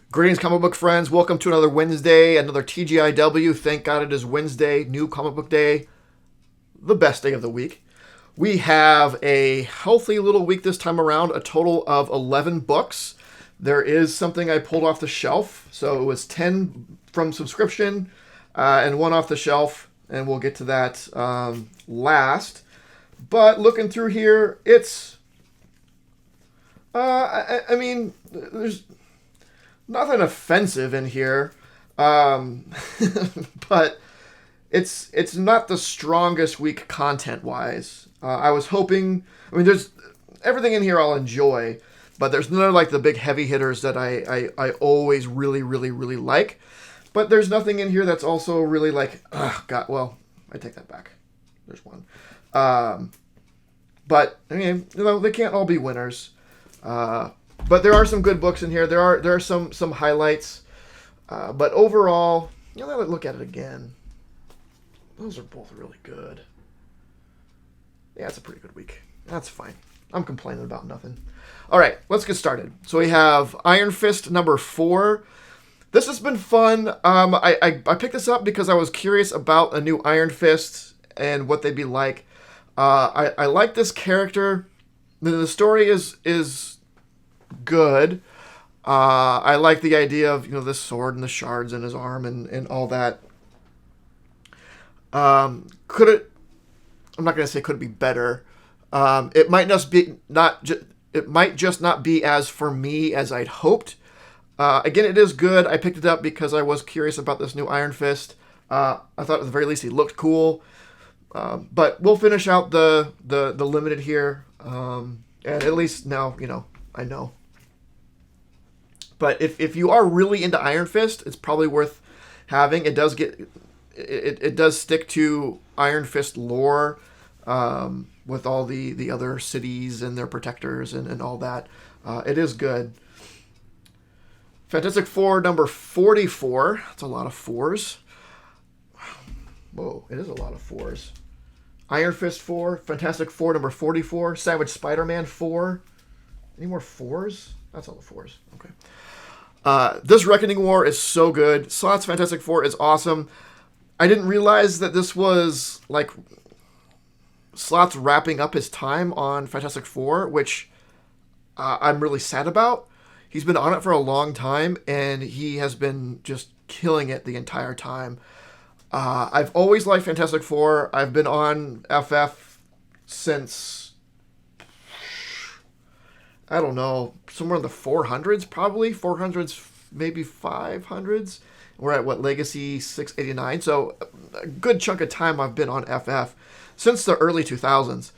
Greetings, comic book friends. Welcome to another Wednesday, another TGIW. Thank God it is Wednesday, new comic book day, the best day of the week. We have a healthy little week this time around, a total of 11 books. There is something I pulled off the shelf. So it was 10 from subscription and one off the shelf, and we'll get to that last. But looking through here, it's, there's nothing offensive in here, but it's not the strongest week content wise. I was hoping. There's everything in here I'll enjoy, but there's none of like the big heavy hitters that I always really like. But there's nothing in here that's also really like, God. Well, I take that back. There's one, but they can't all be winners. But there are some good books in here. There are some highlights. But overall, now that I look at it again, those are both really good. Yeah, it's a pretty good week. That's fine. I'm complaining about nothing. All right, let's get started. So we have Iron Fist number 4. This has been fun. I picked this up because I was curious about a new Iron Fist and what they'd be like. I like this character. The story is good. I like the idea of this sword and the shards in his arm and all that. Could it? I'm not gonna say could it be better. It might it might just not be as for me as I'd hoped. Again, it is good. I picked it up because I was curious about this new Iron Fist. I thought at the very least he looked cool. But we'll finish out the limited here. And at least now I know. But if you are really into Iron Fist, it's probably worth having. It does stick to Iron Fist lore, with all the other cities and their protectors and all that. It is good. Fantastic Four number 44. That's a lot of fours. Whoa, it is a lot of fours. Iron Fist 4, Fantastic Four number 44, Savage Spider-Man 4. Any more fours? That's all the fours. Okay. This Reckoning War is so good. Slott's Fantastic Four is awesome. I didn't realize that this was like Slott's wrapping up his time on Fantastic Four, which I'm really sad about. He's been on it for a long time, and he has been just killing it the entire time. I've always liked Fantastic Four. I've been on FF since, I don't know, somewhere in the 400s, probably. 400s, maybe 500s. We're at, Legacy 689. So a good chunk of time I've been on FF. Since the early 2000s.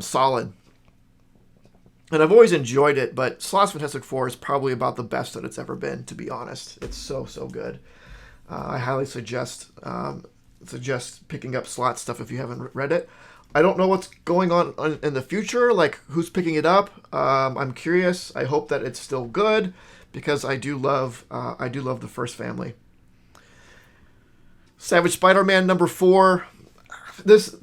Solid. And I've always enjoyed it, but Slott's Fantastic Four is probably about the best that it's ever been, to be honest. It's so good. I highly suggest picking up Slott stuff if you haven't read it. I don't know what's going on in the future, like who's picking it up. I'm curious. I hope that it's still good because I do love the first family. Savage Spider-Man number 4. This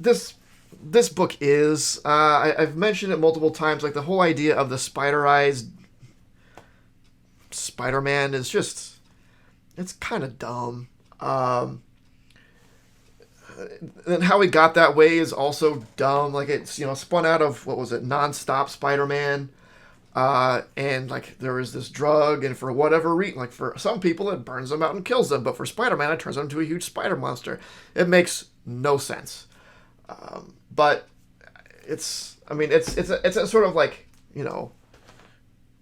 book is I've mentioned it multiple times. Like the whole idea of the spider-eyes Spider-Man is just, it's kind of dumb. And how he got that way is also dumb. Like it's spun out of Non-Stop Spider-Man, and like there is this drug, and for whatever reason, like for some people it burns them out and kills them, but for Spider-Man it turns them into a huge spider monster. It makes no sense. But it's a sort of like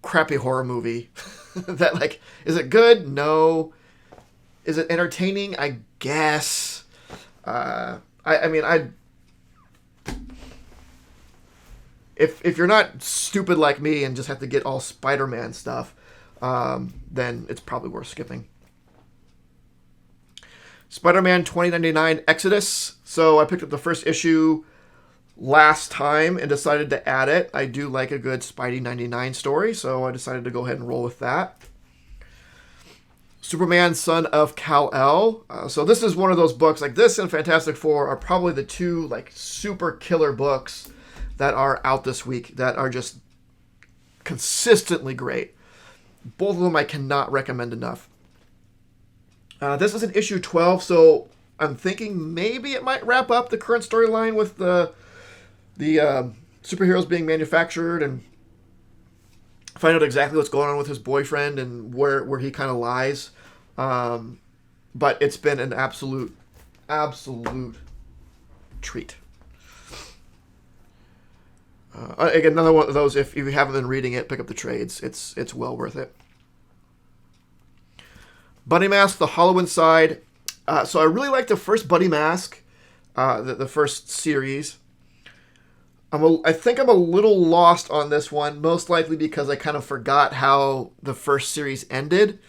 crappy horror movie that like, is it good? No. Is it entertaining? I guess. If you're not stupid like me and just have to get all Spider-Man stuff, then it's probably worth skipping. Spider-Man 2099 Exodus. So I picked up the first issue last time and decided to add it. I do like a good Spidey 99 story, so I decided to go ahead and roll with that. Superman, Son of Kal-El. So this is one of those books, like this and Fantastic Four are probably the two like super killer books that are out this week that are just consistently great. both of them I cannot recommend enough. This is an issue 12, so I'm thinking maybe it might wrap up the current storyline with the superheroes being manufactured and find out exactly what's going on with his boyfriend and where he kind of lies. But it's been an absolute treat. Again, another one of those, if you haven't been reading it, pick up the trades. It's well worth it. Buddy Mask, The Hollow Inside. So I really like the first Buddy Mask, the first series. I think I'm a little lost on this one, most likely because I kind of forgot how the first series ended.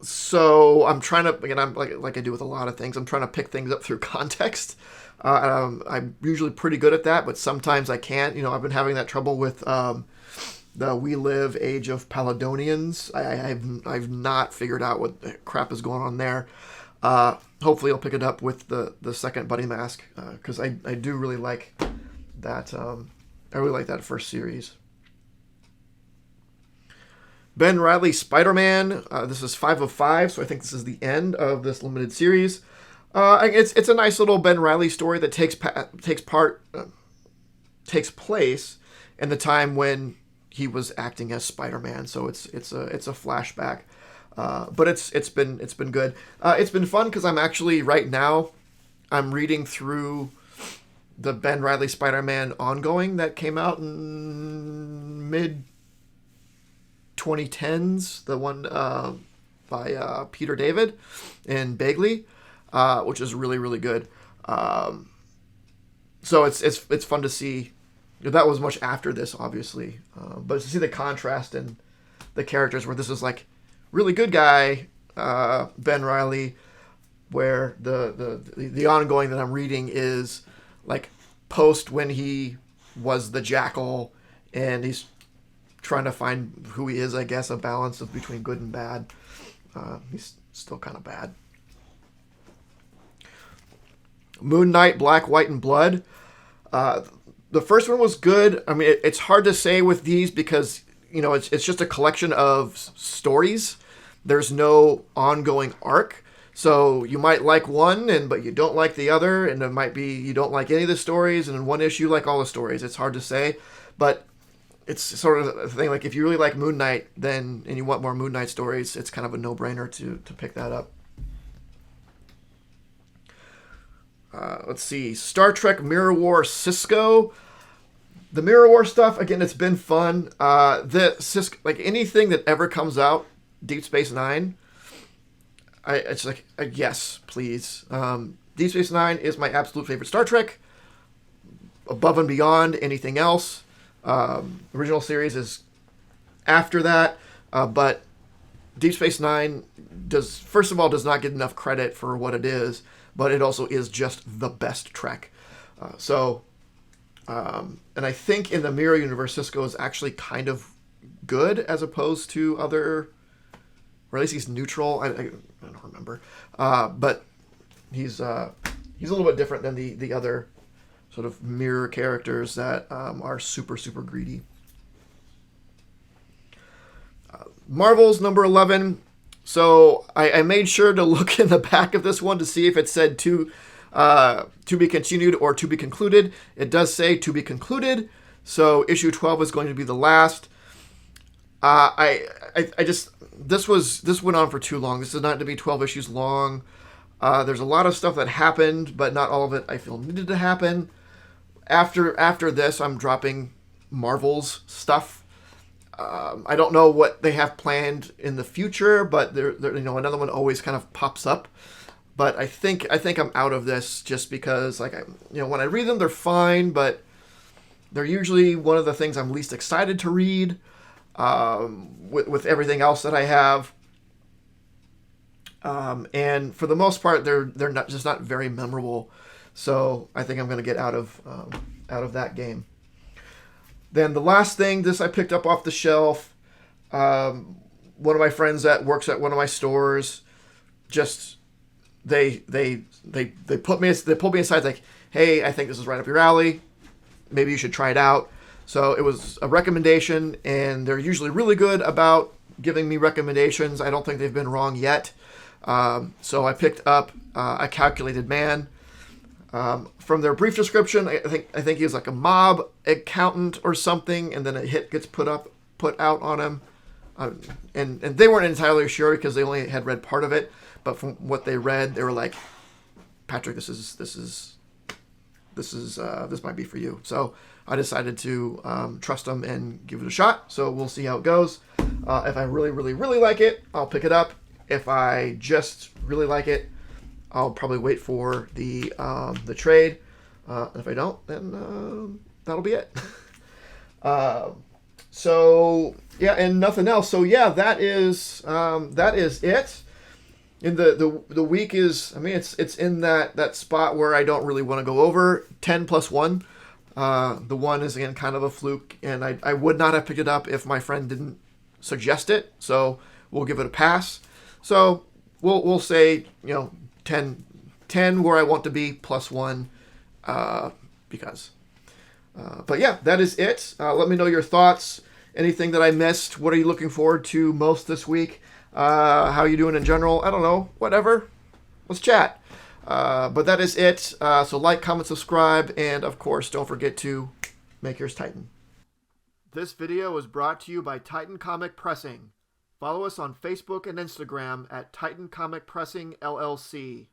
So I'm trying to, again, I'm like I do with a lot of things, I'm trying to pick things up through context. I'm usually pretty good at that, but sometimes I can't. I've been having that trouble with the We Live Age of Paladonians. I've not figured out what the crap is going on there. Hopefully I'll pick it up with the second Buddy Mask, because I do really like that. I really like that first series. Ben Reilly Spider-Man. This is 5 of 5, so I think this is the end of this limited series. It's a nice little Ben Reilly story that takes place in the time when he was acting as Spider-Man. So it's a flashback, but it's been good. It's been fun because I'm actually right now I'm reading through the Ben Reilly Spider-Man ongoing that came out in mid 2010s, the one by Peter David and Bagley, which is really, really good. So it's fun to see. That was much after this, obviously, but to see the contrast in the characters, where this is like really good guy Ben Reilly, where the ongoing that I'm reading is like post when he was the Jackal and he's trying to find who he is, I guess, a balance of between good and bad. He's still kind of bad. Moon Knight, Black, White, and Blood. The first one was good. I mean, it's hard to say with these because, it's just a collection of stories. There's no ongoing arc. So you might like one, but you don't like the other, and it might be you don't like any of the stories, and in one issue you like all the stories. It's hard to say, but it's sort of a thing, like if you really like Moon Knight, and you want more Moon Knight stories, it's kind of a no-brainer to pick that up. Let's see. Star Trek Mirror War Cisco. The Mirror War stuff, again, it's been fun. The Cisco, like anything that ever comes out, Deep Space Nine, it's like, yes, please. Deep Space Nine is my absolute favorite Star Trek. Above and beyond anything else. Original series is after that, but Deep Space Nine first of all does not get enough credit for what it is, but it also is just the best Trek. And I think in the Mirror Universe, Cisco is actually kind of good as opposed to other, or at least he's neutral. I don't remember, but he's a little bit different than the other sort of mirror characters that are super, super greedy. Marvel's number 11. So I made sure to look in the back of this one to see if it said to be continued or to be concluded. It does say to be concluded. So issue 12 is going to be the last. This went on for too long. This is not to be 12 issues long. There's a lot of stuff that happened, but not all of it I feel needed to happen. After this, I'm dropping Marvel's stuff. I don't know what they have planned in the future, but there another one always kind of pops up. But I think I'm out of this just because, like, when I read them, they're fine, but they're usually one of the things I'm least excited to read. With everything else that I have, and for the most part, they're not very memorable. So I think I'm going to get out of that game. Then the last thing, this I picked up off the shelf. One of my friends that works at one of my stores, just they pulled me aside, like, hey, I think this is right up your alley. Maybe you should try it out. So it was a recommendation, and they're usually really good about giving me recommendations. I don't think they've been wrong yet. So I picked up A Calculated Man. From their brief description, I think he was like a mob accountant or something, and then a hit gets put out on him. And they weren't entirely sure because they only had read part of it, but from what they read, they were like, Patrick, this might be for you. So I decided to trust them and give it a shot. So we'll see how it goes. If I really, really, really like it, I'll pick it up. If I just really like it, I'll probably wait for the trade. If I don't, then that'll be it. So yeah, and nothing else. So yeah, that is it. And the week is, I mean, it's in that spot where I don't really want to go over 10 plus 1. The 1 is, again, kind of a fluke, and I would not have picked it up if my friend didn't suggest it. So we'll give it a pass. So we'll say, 10 where I want to be, plus 1, because. But yeah, that is it. Let me know your thoughts. Anything that I missed? What are you looking forward to most this week? How are you doing in general? I don't know. Whatever. Let's chat. But that is it. So like, comment, subscribe, and of course, don't forget to make yours Titan. This video is brought to you by Titan Comic Pressing. Follow us on Facebook and Instagram at Titan Comic Pressing LLC.